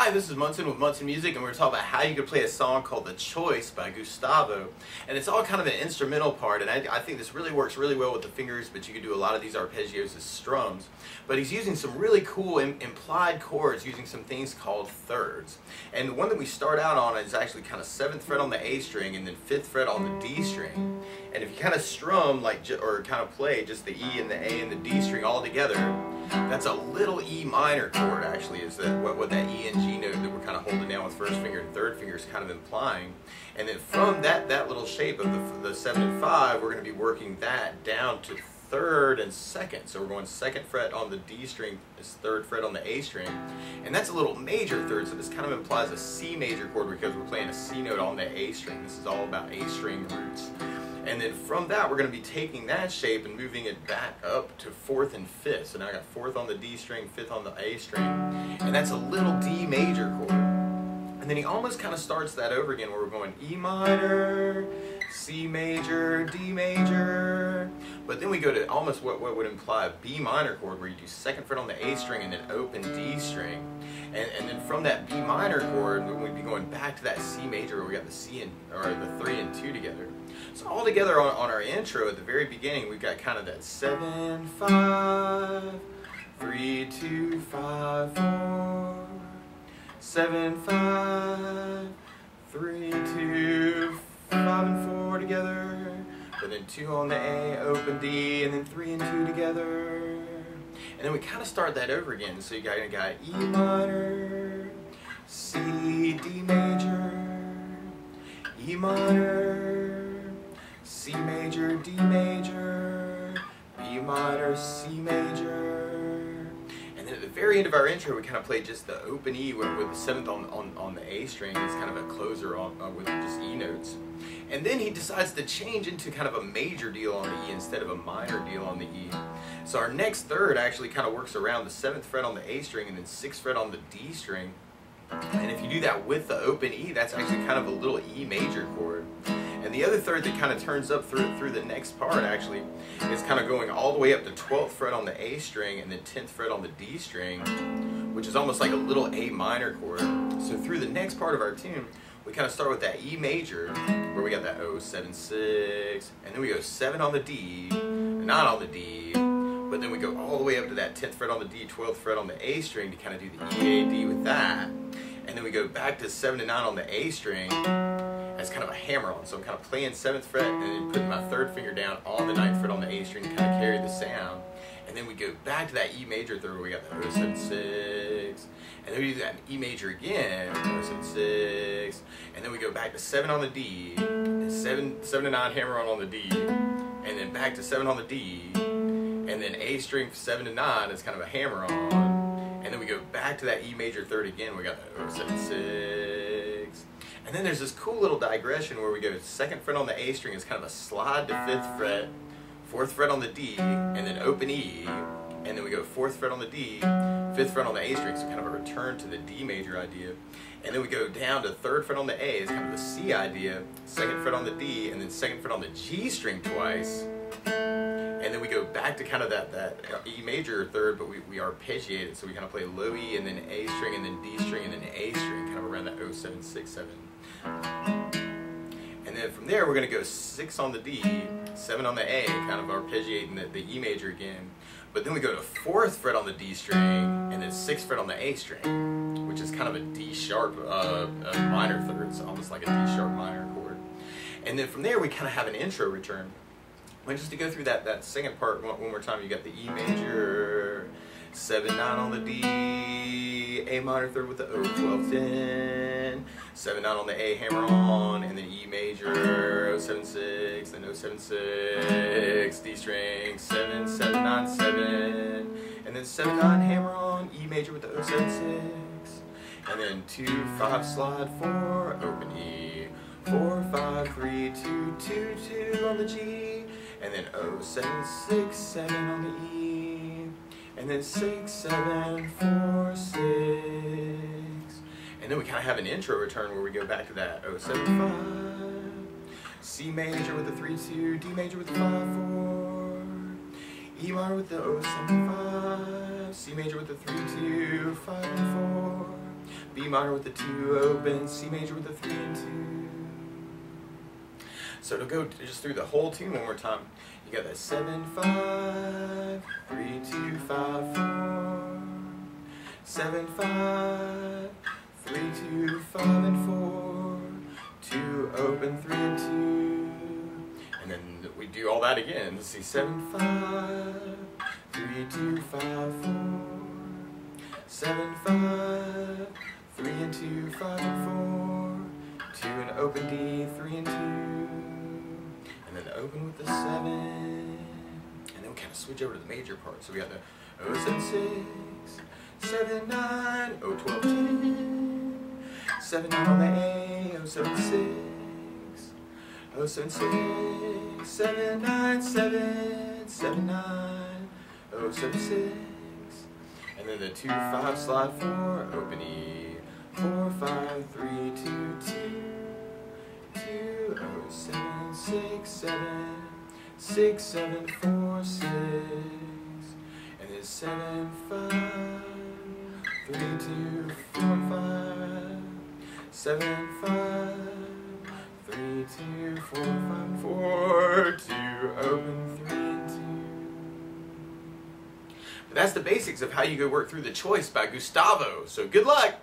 Hi, this is Munson with Munson Music, and we're talking about how you could play a song called The Choice by Gustavo. And it's all kind of an instrumental part, and I think this really works really well with the fingers, but you could do a lot of these arpeggios as strums. But he's using some really cool implied chords using some things called thirds. And the one that we start out on is actually kind of 7th fret on the A string and then 5th fret on the D string. And if you kind of strum, or kind of play just the E and the A and the D string all together, that's a little E minor chord actually, is that what that E and G note that we're kind of holding down with first finger and third finger is kind of implying. And then from that little shape of the 7 and 5, we're going to be working that down to 3rd and 2nd. So we're going 2nd fret on the D string, 3rd fret on the A string, and that's a little major third, so this kind of implies a C major chord because we're playing a C note on the A string. This is all about A string roots. And then from that, we're going to be taking that shape and moving it back up to 4th and 5th. So now I got 4th on the D string, 5th on the A string, and that's a little D major chord. And then he almost kind of starts that over again where we're going E minor, C major, D major, but then we go to almost what would imply a B minor chord where you do 2nd fret on the A string and then open D string. And then from that B minor chord, we'd be going back to that C major where we got the C and, or the 3 and 2 together. So all together on our intro at the very beginning, we've got kind of that 7, 5, 3, 2, 5, 4, 7, 5, 3, 2, 5 and 4 together, but then 2 on the A, open D, and then 3 and 2 together. And then we kind of start that over again. So you got E minor, C, D major, E minor, C major, D major, B minor, C major. And then at the very end of our intro, we kind of play just the open E with the 7th on the A string. It's kind of a closer with just E notes. And then he decides to change into kind of a major deal on the E instead of a minor deal on the E. So our next third actually kind of works around the 7th fret on the A string and then 6th fret on the D string. And if you do that with the open E, that's actually kind of a little E major chord. And the other third that kind of turns up through the next part actually is kind of going all the way up to 12th fret on the A string and then 10th fret on the D string, which is almost like a little A minor chord. So through the next part of our tune, we kind of start with that E major, where we got that 0, 7, 6, and then we go 7 on the D, 9 on the D, but then we go all the way up to that 10th fret on the D, 12th fret on the A string to kind of do the E, A, D with that, and then we go back to 7 and 9 on the A string as kind of a hammer-on. So I'm kind of playing 7th fret and then putting my 3rd finger down on the 9th fret on the A string to kind of carry the sound. And then we go back to that E major third where we got the 0, 7, 6. And then we do that in E major again, 0, 7, 6. And then we go back to 7 on the D, and 7 to 9 hammer on the D, and then back to 7 on the D, and then A string 7 to 9 is kind of a hammer on. And then we go back to that E major third again, we got the 0, 7, 6. And then there's this cool little digression where we go 2nd fret on the A string is kind of a slide to 5th fret, 4th fret on the D, and then open E, and then we go 4th fret on the D, 5th fret on the A string, so kind of a return to the D major idea. And then we go down to 3rd fret on the A, is kind of the C idea, 2nd fret on the D, and then 2nd fret on the G string twice. And then we go back to kind of that E major third, but we arpeggiate it, so we kind of play low E, and then A string, and then D string, and then A string, kind of around that 0, 7, 6, 7. And then from there, we're going to go 6 on the D, 7 on the A, kind of arpeggiating the E major again. But then we go to 4th fret on the D string, and then 6th fret on the A string, which is kind of a D sharp minor third, so almost like a D sharp minor chord. And then from there, we kind of have an intro return. And just to go through that second part one more time, you got the E major, 7, 9 on the D, A minor third with the O, 12, 10, 7, 9 on the A, hammer on, and then E major, 0, 7, 6, then 0, 7, 6, D string, 7, 7, 9, 7, and then 7, 9, hammer on, E major with the 0, 7, 6, and then 2, 5, slide, 4, open E, 4, 5, 3, 2, 2, 2 on the G, and then 0, 7, 6, 7 on the E, and then 6, 7, 4, 6. And then we kind of have an intro return where we go back to that 0, 7, 5, C major with the 3, 2, D major with the 5, 4, E minor with the 0, 7, 5, C major with the 3, 2, 5, and 4, B minor with the 2 open, C major with the 3 and 2. So it'll go just through the whole tune one more time. You got that 7, 5, 3, 2, 5, 4, 7, 5, 3, 2, 5 and 4, 2 open, 3 and 2, and then we do all that again. Let's see, 7, 5, 3, 2, 5, 4, 7, 5, 3 and 2, 5 and 4, 2 and open D, 3 and 2, and then open with the 7, and then we kind of switch over to the major part. So we got the 0, 7, 6, 7, 9, 0, 12, 10, 7, 9 on the A, 0, 7, 6, 0, 7, 6, 7, 9, 7, 7, 9, 0, 7, 6, and then the 2, 5 slide 4, open E, 4, 5, 3, 2, 2, 2, 0, 7, 6, 7, 6, 7, 4, 6, and then 7, 5, 3, 2, 4, 5, 7, 5, 3, 2, 4, 5, 4, 2, open, 3 and 2. But that's the basics of how you go work through The Choice by Gustavo. So good luck!